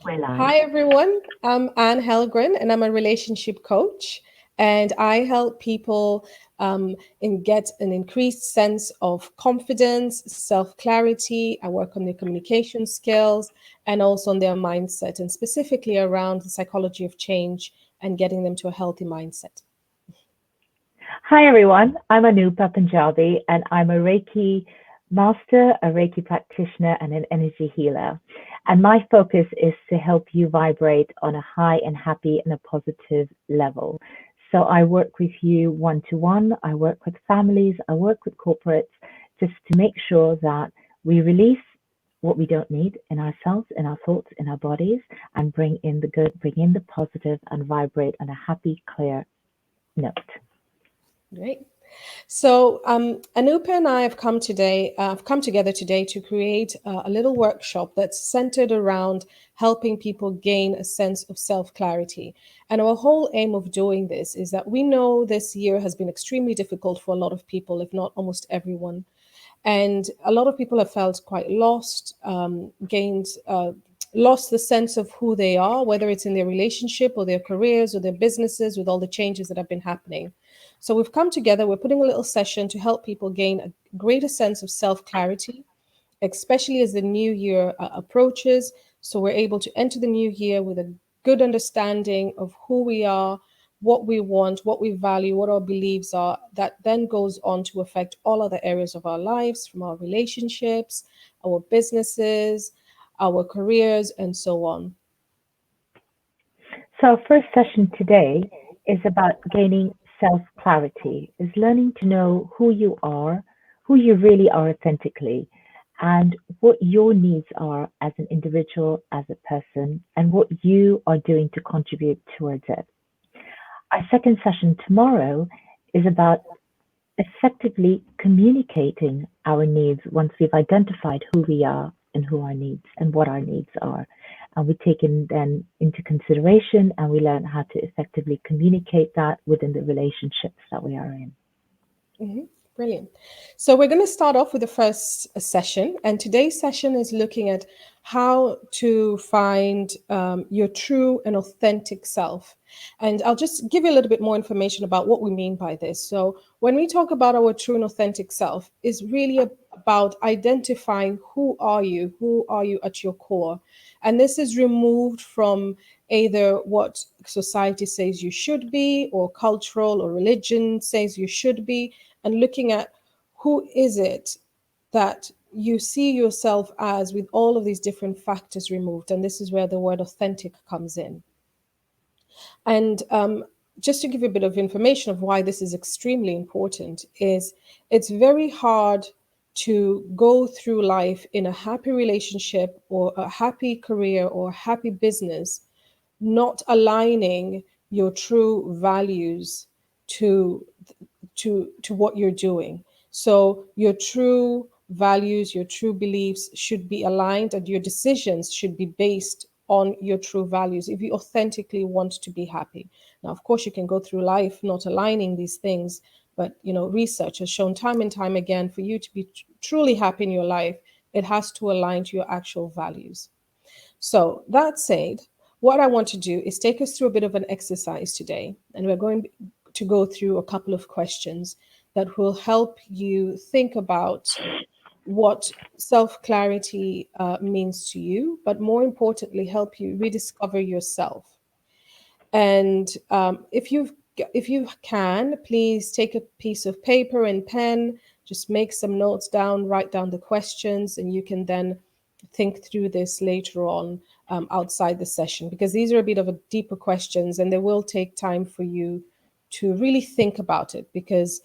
We're live. Hi, everyone. I'm Anne Hellgren, and I'm a relationship coach. And I help people get an increased sense of confidence, self clarity. I work on their communication skills and also on their mindset, and specifically around the psychology of change and getting them to a healthy mindset. Hi, everyone. I'm Anupa Punjabi, and I'm a Reiki master, a Reiki practitioner, and an energy healer. And my focus is to help you vibrate on a high and happy and a positive level. So I work with you one to one, I work with families, I work with corporates, just to make sure that we release what we don't need in ourselves, in our thoughts, in our bodies, and bring in the good, bring in the positive, and vibrate on a happy, clear note. Great. So Anupa and I have come together today to create a little workshop that's centered around helping people gain a sense of self-clarity. And our whole aim of doing this is that we know this year has been extremely difficult for a lot of people, if not almost everyone. And a lot of people have felt quite lost, lost the sense of who they are, whether it's in their relationship or their careers or their businesses, with all the changes that have been happening. So we've come together, we're putting a little session to help people gain a greater sense of self clarity, especially as the new year approaches. So we're able to enter the new year with a good understanding of who we are, what we want, what we value, what our beliefs are. That then goes on to affect all other areas of our lives, from our relationships, our businesses, our careers, and so on. So our first session today is about gaining self-clarity, is learning to know who you are, who you really are authentically, and what your needs are as an individual, as a person, and what you are doing to contribute towards it. Our second session tomorrow is about effectively communicating our needs once we've identified who we are and who our needs and what our needs are. And we take them into consideration and we learn how to effectively communicate that within the relationships that we are in. Mhm. Brilliant. So we're going to start off with the first session, and today's session is looking at how to find your true and authentic self. And I'll just give you a little bit more information about what we mean by this. So when we talk about our true and authentic self, is really about identifying who are you at your core, and this is removed from either what society says you should be, or cultural or religion says you should be, and looking at who is it that you see yourself as, with all of these different factors removed. And this is where the word authentic comes in. And just to give you a bit of information of why this is extremely important, is it's very hard to go through life in a happy relationship or a happy career or a happy business, not aligning your true values to to what you're doing. So your true values, your true beliefs should be aligned, and your decisions should be based on your true values if you authentically want to be happy. Now, of course, you can go through life not aligning these things, but research has shown time and time again, for you to be truly happy in your life, it has to align to your actual values. So that said, what I want to do is take us through a bit of an exercise today, and we're going to go through a couple of questions that will help you think about what self clarity means to you, but more importantly, help you rediscover yourself. And if you can, please take a piece of paper and pen, just make some notes down, write down the questions, and you can then think through this later on outside the session, because these are a bit of a deeper questions, and they will take time for you to really think about it, because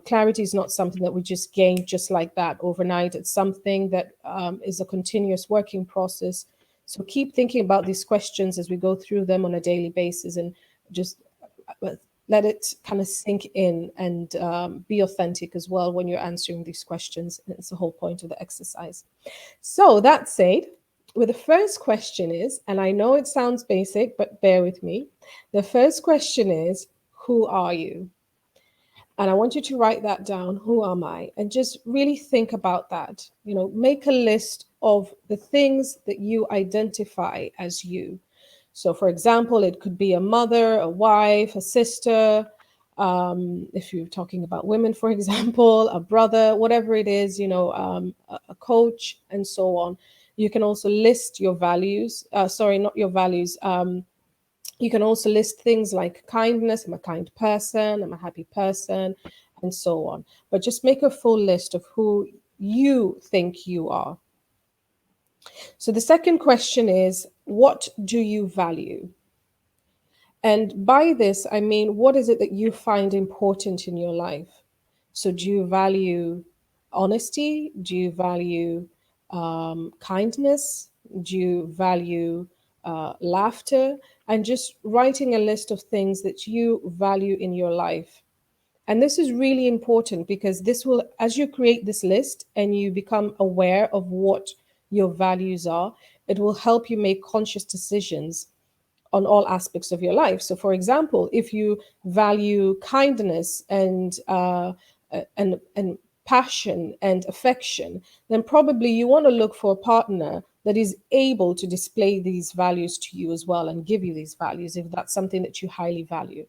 clarity is not something that we just gain just like that overnight. It's something that is a continuous working process. So keep thinking about these questions as we go through them on a daily basis, and just let it kind of sink in, and be authentic as well when you're answering these questions. It's the whole point of the exercise. So that said, well, the first question is, and I know it sounds basic, but bear with me. The first question is, who are you? And I want you to write that down. Who am I? And just really think about that. Make a list of the things that you identify as you. So, for example, it could be a mother, a wife, a sister. If you're talking about women, for example, a brother, whatever it is, a coach, and so on. You can also list your values. Sorry, not your values. You can also list things like kindness, I'm a kind person, I'm a happy person, and so on. But just make a full list of who you think you are. So the second question is, what do you value? And by this, I mean, what is it that you find important in your life? So, do you value honesty? Do you value kindness? Do you value laughter? And just writing a list of things that you value in your life. And this is really important because this will, as you create this list and you become aware of what your values are, it will help you make conscious decisions on all aspects of your life. So, for example, if you value kindness and passion and affection, then probably you want to look for a partner that is able to display these values to you as well and give you these values if that's something that you highly value.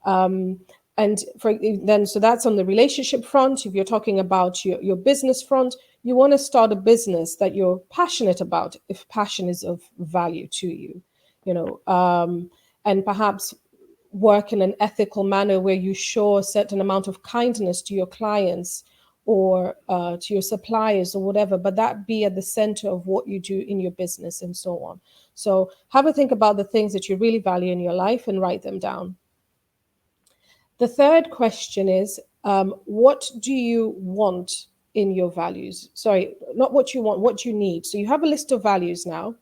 Um, and for then, so that's on the relationship front. If you're talking about your business front, you want to start a business that you're passionate about, if passion is of value to you, you know, and perhaps work in an ethical manner where you show a certain amount of kindness to your clients or to your suppliers or whatever, but that be at the center of what you do in your business and so on. So have a think about the things that you really value in your life and write them down. The third question is, what do you want in your values? Sorry, not what you want, what you need. So you have a list of values now.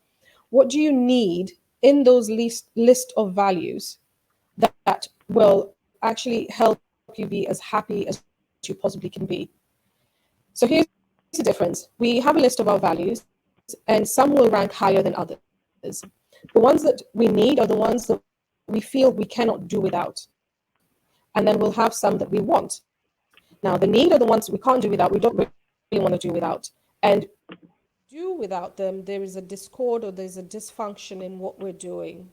What do you need in those list of values that will actually help you be as happy as you possibly can be? So here's the difference. We have a list of our values, and some will rank higher than others. The ones that we need are the ones that we feel we cannot do without. And then we'll have some that we want. Now, the need are the ones we can't do without, we don't really want to do without. And when we do without them, there is a discord or there's a dysfunction in what we're doing.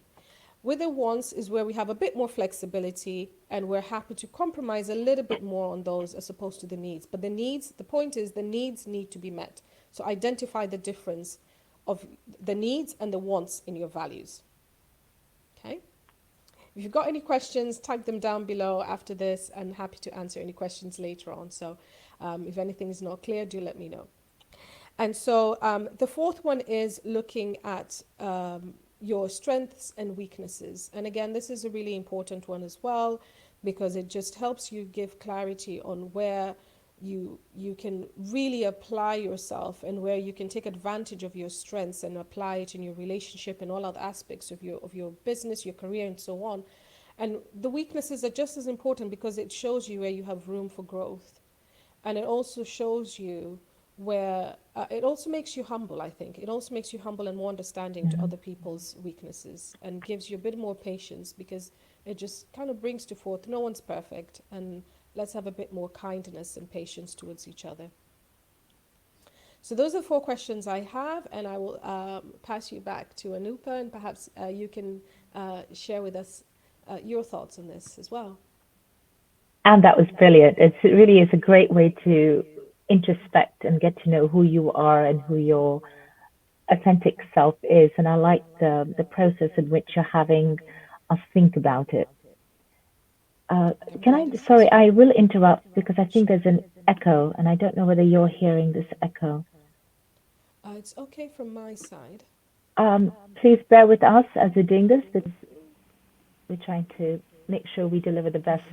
With the wants is where we have a bit more flexibility and we're happy to compromise a little bit more on those as opposed to the needs. But the point is, the needs need to be met. So identify the difference of the needs and the wants in your values. Okay? If you've got any questions, type them down below after this, and happy to answer any questions later on. So if anything is not clear, do let me know. And so the fourth one is looking at your strengths and weaknesses. And again, this is a really important one as well because it just helps you give clarity on where you can really apply yourself and where you can take advantage of your strengths and apply it in your relationship and all other aspects of your business, your career, and so on. And the weaknesses are just as important because it shows you where you have room for growth, and it also shows you where it also makes you humble. I think it also makes you humble and more understanding to other people's weaknesses and gives you a bit more patience because it just kind of brings to forth no one's perfect, and let's have a bit more kindness and patience towards each other. So those are four questions I have, and I will pass you back to Anupa, and perhaps you can share with us your thoughts on this as well. And that was brilliant. It really is a great way to introspect and get to know who you are and who your authentic self is. And I like the process in which you're having us think about it. I'm Can glad I, you said sorry, so. I will interrupt because I think there's an echo and I don't know whether you're hearing this echo. It's okay from my side. Please bear with us as we're doing this because we're trying to make sure we deliver the best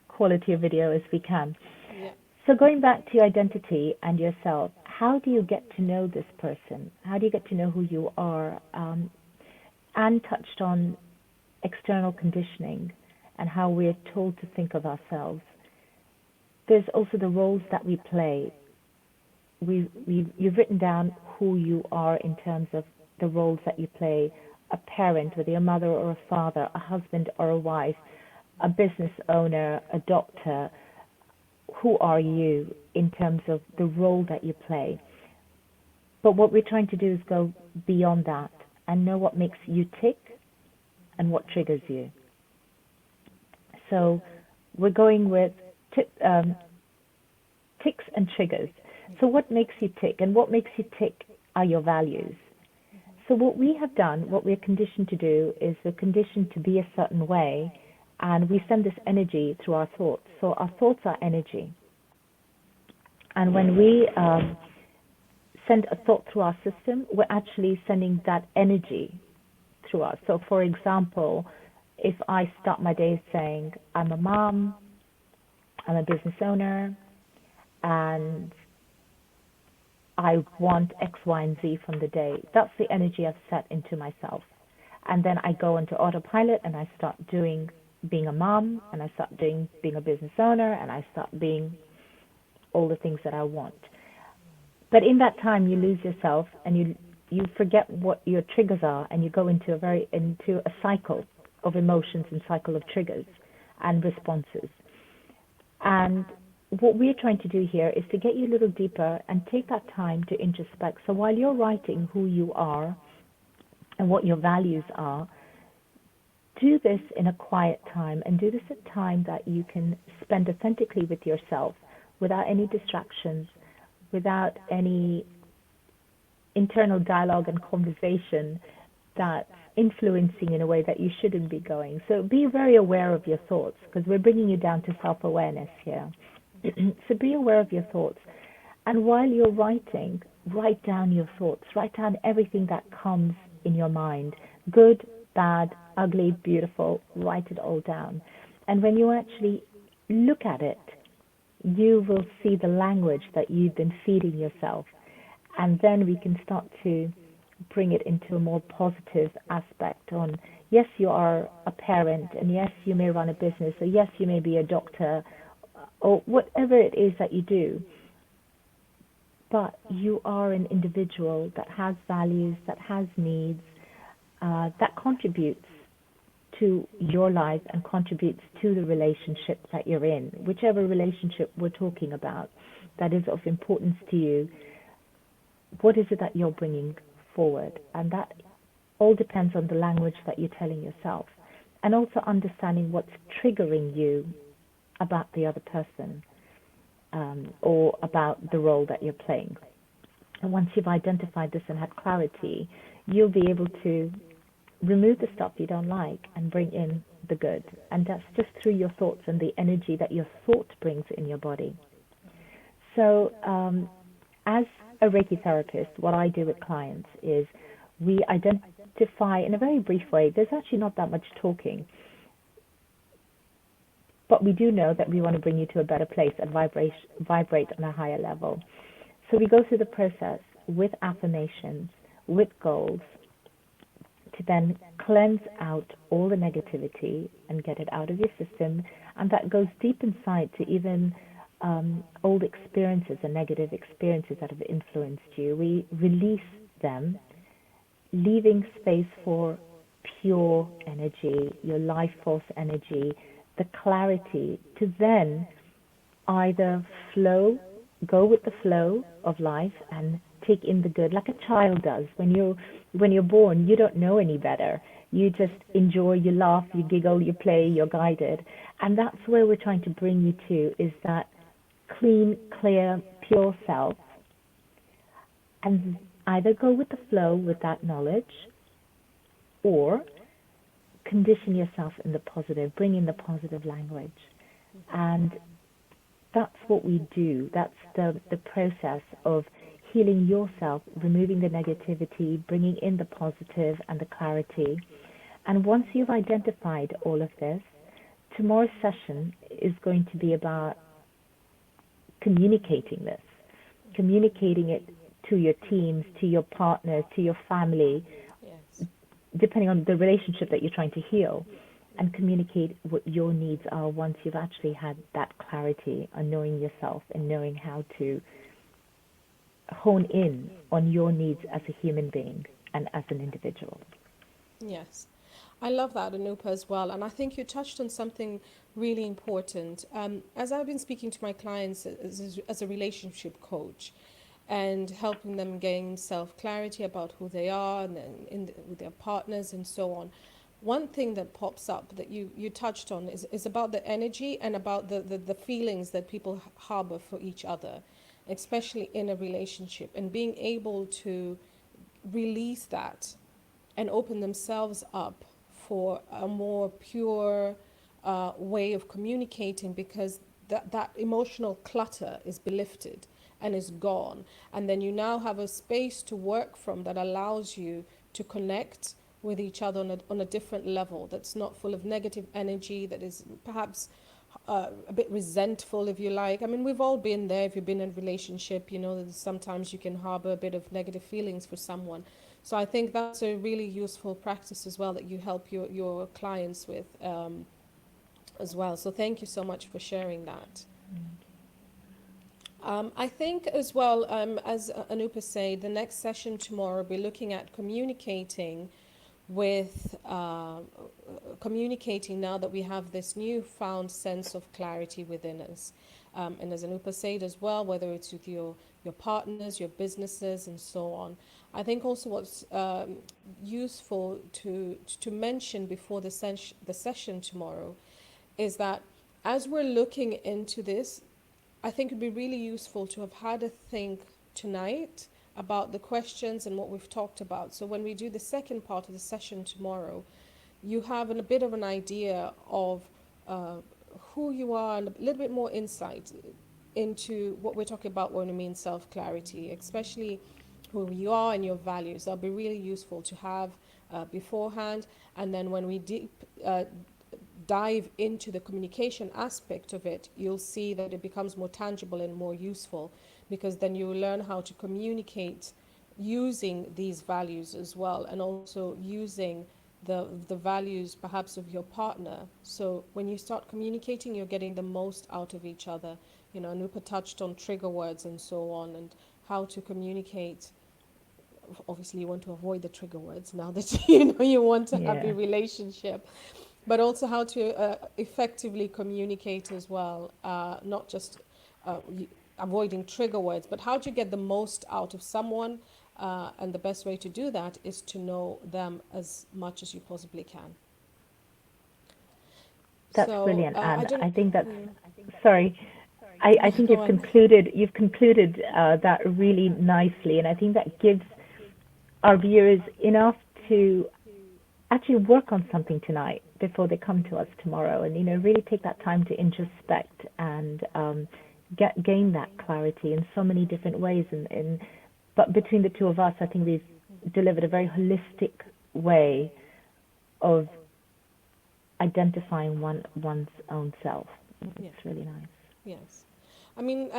quality of video as we can. Yeah. So going back to your identity and yourself, how do you get to know this person? How do you get to know who you are? Anne touched on external conditioning and how we're told to think of ourselves. There's also the roles that we play. You've written down who you are in terms of the roles that you play: a parent, whether you're a mother or a father, a husband or a wife, a business owner, a doctor, who are you in terms of the role that you play. But what we're trying to do is go beyond that and know what makes you tick and what triggers you. So we're going with ticks and triggers. So what makes you tick? And what makes you tick are your values. So what we have done, what we're conditioned to do, is we're conditioned to be a certain way, and we send this energy through our thoughts. So our thoughts are energy. And when we send a thought through our system, we're actually sending that energy through us. So for example, if I start my day saying, I'm a mom, I'm a business owner, and I want X, Y, and Z from the day, that's the energy I've set into myself. And then I go into autopilot and I start doing being a mom, and I start doing being a business owner, and I start being all the things that I want. But in that time, you lose yourself, and you forget what your triggers are, and you go into a cycle of emotions and cycle of triggers and responses. And what we're trying to do here is to get you a little deeper and take that time to introspect. So while you're writing who you are and what your values are, do this in a quiet time, and do this at time that you can spend authentically with yourself without any distractions, without any internal dialogue and conversation that's influencing in a way that you shouldn't be going. So be very aware of your thoughts, because we're bringing you down to self-awareness here. So be aware of your thoughts. And while you're writing, write down your thoughts. Write down everything that comes in your mind. Good, bad, ugly, beautiful. Write it all down. And when you actually look at it, you will see the language that you've been feeding yourself. And then we can start to bring it into a more positive aspect on, yes, you are a parent, and yes, you may run a business, or yes, you may be a doctor, or whatever it is that you do. But you are an individual that has values, that has needs, that contributes to your life and contributes to the relationship that you're in, whichever relationship we're talking about that is of importance to you. What is it that you're bringing forward? And that all depends on the language that you're telling yourself, and also understanding what's triggering you about the other person, or about the role that you're playing. And once you've identified this and had clarity, you'll be able to remove the stuff you don't like and bring in the good. And that's just through your thoughts and the energy that your thought brings in your body. So as a Reiki therapist, what I do with clients is we identify in a very brief way. There's actually not that much talking, but we do know that we want to bring you to a better place and vibrate on a higher level. So we go through the process with affirmations, with goals, to then cleanse out all the negativity and get it out of your system. And that goes deep inside to even old experiences and negative experiences that have influenced you. We release them, leaving space for pure energy, your life force energy, the clarity to then either go with the flow of life and take in the good, like a child does. When you're born, you don't know any better. You just enjoy, you laugh, you giggle, you play, you're guided. And that's where we're trying to bring you to, is that clean, clear, pure self. And either go with the flow with that knowledge, or condition yourself in the positive, bring in the positive language. And that's what we do. That's the process of healing yourself, removing the negativity, bringing in the positive and the clarity. And once you've identified all of this, tomorrow's session is going to be about communicating this, communicating it to your teams, to your partners, to your family, Yes. depending on the relationship that you're trying to heal, and communicate what your needs are once you've actually had that clarity on knowing yourself and knowing how to hone in on your needs as a human being and as an individual. Yes. I love that, Anupa, as well. And I think you touched on something really important. As I've been speaking to my clients as a relationship coach and helping them gain self clarity about who they are and then with their partners and so on, one thing that pops up that you touched on is about the energy and about the feelings that people harbor for each other, especially in a relationship, and being able to release that and open themselves up for a more pure way of communicating, because that emotional clutter is belifted and is gone. And then you now have a space to work from that allows you to connect with each other on a different level that's not full of negative energy, that is perhaps a bit resentful, if you like. I mean, we've all been there. If you've been in a relationship, you know that sometimes you can harbor a bit of negative feelings for someone. So I think that's a really useful practice as well that you help your clients with as well. So thank you so much for sharing that. I think as well, as Anupa said, the next session tomorrow will be looking at with communicating now that we have this newfound sense of clarity within us. And as Anupa said as well, whether it's with your partners, your businesses, and so on. I think also what's useful to mention before the session tomorrow is that as we're looking into this, I think it'd be really useful to have had a think tonight about the questions and what we've talked about. So when we do the second part of the session tomorrow, you have a bit of an idea of uh, who you are and a little bit more insight into what we're talking about when we mean self-clarity, especially who you are and your values. That'll be really useful to have beforehand. And then when we dive into the communication aspect of it, you'll see that it becomes more tangible and more useful, because then you learn how to communicate using these values as well, and also using the values perhaps of your partner. So when you start communicating, you're getting the most out of each other. You know, Anupa touched on trigger words and so on, and how to communicate. Obviously you want to avoid the trigger words now that you know you want a happy Yeah, relationship, but also how to effectively communicate as well, not just avoiding trigger words, but how to get the most out of someone. And the best way to do that is to know them as much as you possibly can. that's So brilliant, I and don't, I think that's yeah, sorry. I think go you've on. concluded that really nicely, and I think that gives our viewers enough to actually work on something tonight before they come to us tomorrow, and really take that time to introspect and gain that clarity in so many different ways. And but between the two of us, I think we've delivered a very holistic way of identifying one's own self. Yeah. It's really nice. Yes. I mean,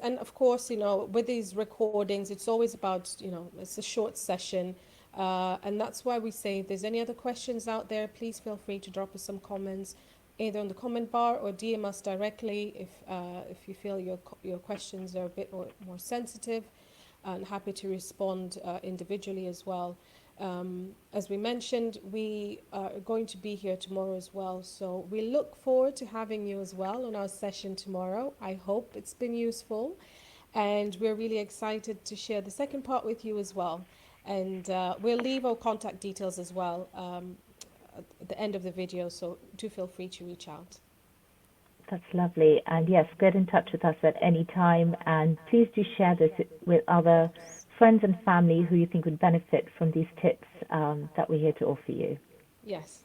and of course, you know, with these recordings, it's always about, you know, it's a short session. And that's why we say if there's any other questions out there, please feel free to drop us some comments either on the comment bar or DM us directly if you feel your questions are a bit more sensitive, and happy to respond individually as well. As we mentioned, we are going to be here tomorrow as well. So we look forward to having you as well on our session tomorrow. I hope it's been useful. And we're really excited to share the second part with you as well. And we'll leave our contact details as well at the end of the video. So do feel free to reach out. That's lovely. And yes, get in touch with us at any time. And please do share this with other friends and family who you think would benefit from these tips that we're here to offer you. Yes,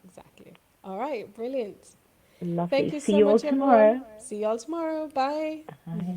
exactly. All right, brilliant. Thank Lovely. you See so you all much, everyone. tomorrow. See you all tomorrow. Bye. Bye.